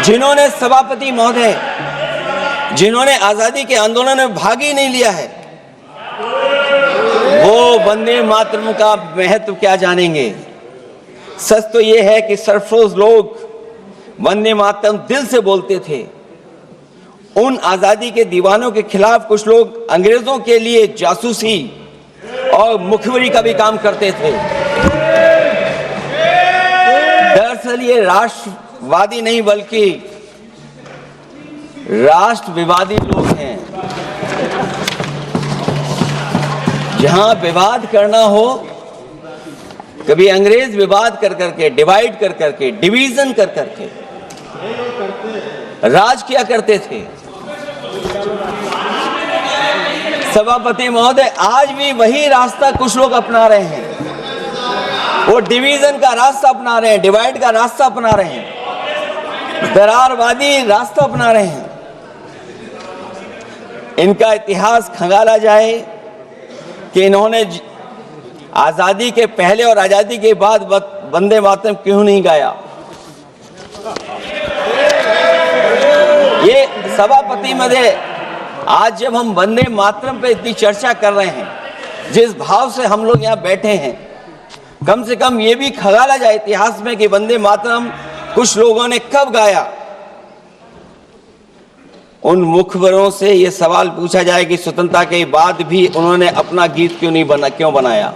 जिन्होंने सभापति महोदय, जिन्होंने आजादी के आंदोलन में भाग ही नहीं लिया है, वो वंदे मातरम का महत्व क्या जानेंगे। सच तो ये है कि सरफरोश लोग वंदे मातरम दिल से बोलते थे। उन आजादी के दीवानों के खिलाफ कुछ लोग अंग्रेजों के लिए जासूसी और मुखबिरी का भी काम करते थे। दरअसल ये राष्ट्रवादी नहीं बल्कि राष्ट्र विवादी लोग हैं। जहां विवाद करना हो, कभी अंग्रेज विवाद कर करके, डिवाइड कर करके, डिवीजन कर करके राज किया करते थे। सभापति महोदय, आज भी वही रास्ता कुछ लोग अपना रहे हैं। वो डिवीजन का रास्ता अपना रहे हैं, डिवाइड का रास्ता अपना रहे हैं, दरारवादी रास्ता अपना रहे हैं। इनका इतिहास खंगाला जाए कि इन्होंने आजादी के पहले और आजादी के बाद वंदे मातरम क्यों नहीं गाया। ये सभापति महोदय, आज जब हम वंदे मातरम पे इतनी चर्चा कर रहे हैं, जिस भाव से हम लोग यहाँ बैठे हैं, कम से कम ये भी खंगाला जाए इतिहास में कि वंदे मातरम कुछ लोगों ने कब गाया। उन मुखबरों से ये सवाल पूछा जाए कि स्वतंत्रता के बाद भी उन्होंने अपना गीत क्यों बनाया।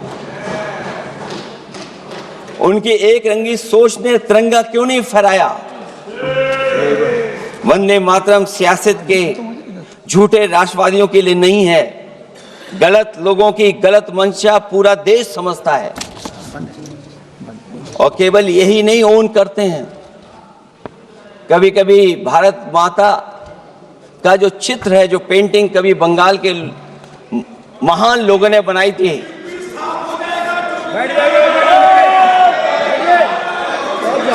उनकी एक रंगी सोच ने तिरंगा क्यों नहीं फहराया। वंदे मातरम सियासत के झूठे राष्ट्रवादियों के लिए नहीं है। गलत लोगों की गलत मंशा पूरा देश समझता है और केवल यही नहीं ओन करते हैं। कभी कभी भारत माता का जो चित्र है, जो पेंटिंग कभी बंगाल के महान लोगों ने बनाई थी,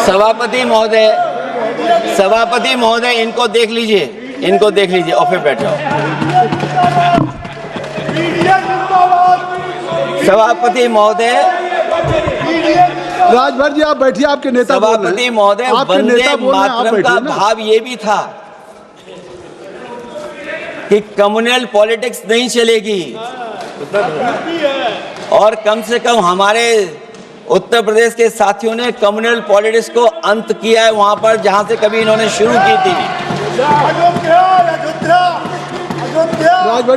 सभापति महोदय इनको देख लीजिए, इनको देख लीजिए और फिर बैठ जाओ। सभापति महोदय, राजभर जी आप बैठिए, आपके नेता सभापति महोदय, वंदे मातरम का भाव ये भी था कि कम्युनल पॉलिटिक्स नहीं चलेगी और कम से कम हमारे उत्तर प्रदेश के साथियों ने कम्युनल पॉलिटिक्स को अंत किया है वहां पर जहां से कभी इन्होंने शुरू की थी।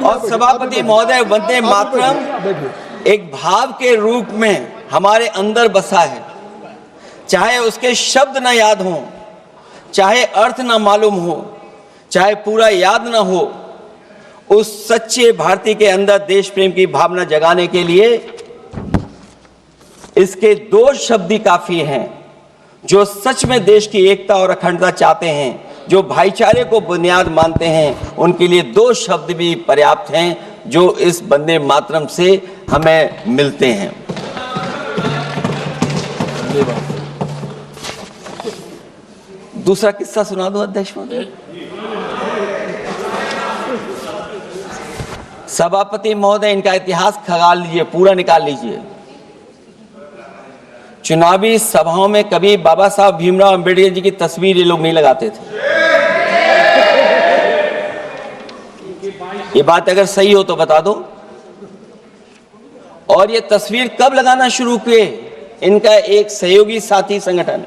और सभापति महोदय, वंदे मातरम एक भाव के रूप में हमारे अंदर बसा है। चाहे उसके शब्द ना याद हों, चाहे अर्थ ना मालूम हो, चाहे पूरा याद ना हो, उस सच्चे भारतीय के अंदर देश प्रेम की भावना जगाने के लिए इसके दो शब्द ही काफी हैं। जो सच में देश की एकता और अखंडता चाहते हैं, जो भाईचारे को बुनियाद मानते हैं, उनके लिए दो शब्द भी पर्याप्त हैं जो इस वंदे मातरम से हमें मिलते हैं। दूसरा किस्सा सुना दो अध्यक्ष महोदय। सभापति महोदय, इनका इतिहास खंगाल लीजिए, पूरा निकाल लीजिए। चुनावी सभाओं में कभी बाबा साहब भीमराव अंबेडकर जी की तस्वीर ये लोग नहीं लगाते थे। ये बात अगर सही हो तो बता दो। और ये तस्वीर कब लगाना शुरू किए? इनका एक सहयोगी साथी संगठन,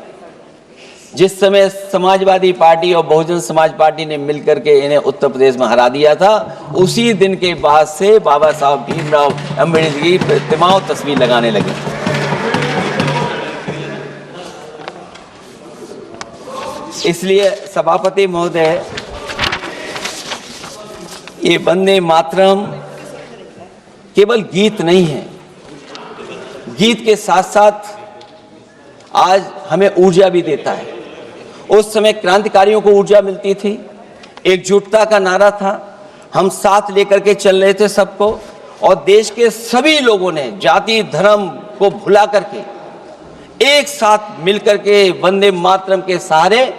जिस समय समाजवादी पार्टी और बहुजन समाज पार्टी ने मिलकर के इन्हें उत्तर प्रदेश में हरा दिया था, उसी दिन के बाद से बाबा साहब भीमराव अंबेडकर की प्रतिमा और तस्वीर लगाने लगे। इसलिए सभापति महोदय, ये वंदे मातरम केवल गीत नहीं है। गीत के साथ साथ आज हमें ऊर्जा भी देता है। उस समय क्रांतिकारियों को ऊर्जा मिलती थी, एकजुटता का नारा था, हम साथ लेकर के चल रहे थे सबको, और देश के सभी लोगों ने जाति धर्म को भुला करके एक साथ मिलकर के वंदे मातरम के सहारे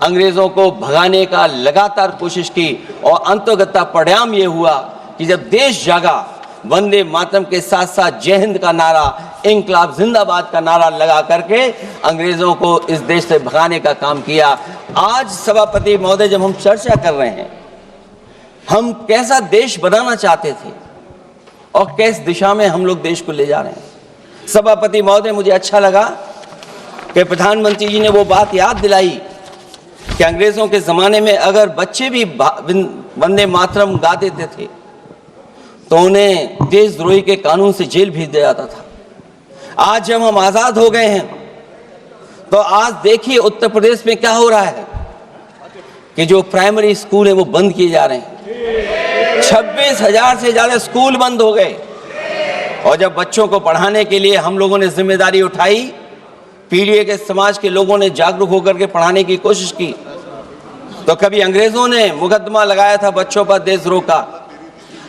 अंग्रेजों को भगाने का लगातार कोशिश की। और अंततः परिणाम ये हुआ कि जब देश जागा, वंदे मातरम के साथ साथ जय हिंद का नारा, इंकलाब जिंदाबाद का नारा लगा करके अंग्रेजों को इस देश से भगाने का काम किया। आज सभापति महोदय, जब हम चर्चा कर रहे हैं, हम कैसा देश बनाना चाहते थे और किस दिशा में हम लोग देश को ले जा रहे हैं। सभापति महोदय, मुझे अच्छा लगा कि प्रधानमंत्री जी ने वो बात याद दिलाई कि अंग्रेजों के जमाने में अगर बच्चे भी वंदे मातरम गा देते थे तो उन्हें देशद्रोही के कानून से जेल भेज दिया जाता था। आज जब हम आजाद हो गए हैं तो आज देखिए उत्तर प्रदेश में क्या हो रहा है कि जो प्राइमरी स्कूल है वो बंद किए जा रहे हैं। 26,000 से ज्यादा स्कूल बंद हो गए। और जब बच्चों को पढ़ाने के लिए हम लोगों ने जिम्मेदारी उठाई, पीढ़ी के समाज के लोगों ने जागरूक होकर के पढ़ाने की कोशिश की, तो कभी अंग्रेजों ने मुकदमा लगाया था बच्चों पर देशद्रोह का।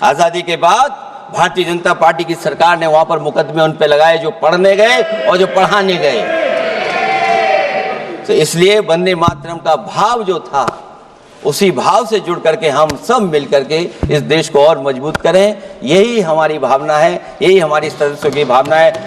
आजादी के बाद भारतीय जनता पार्टी की सरकार ने वहां पर मुकदमे उन पे लगाए जो पढ़ने गए और जो पढ़ाने गए। तो इसलिए वंदे मातरम का भाव जो था, उसी भाव से जुड़ करके हम सब मिल करके इस देश को और मजबूत करें। यही हमारी भावना है, यही हमारी सदस्यों की भावना है।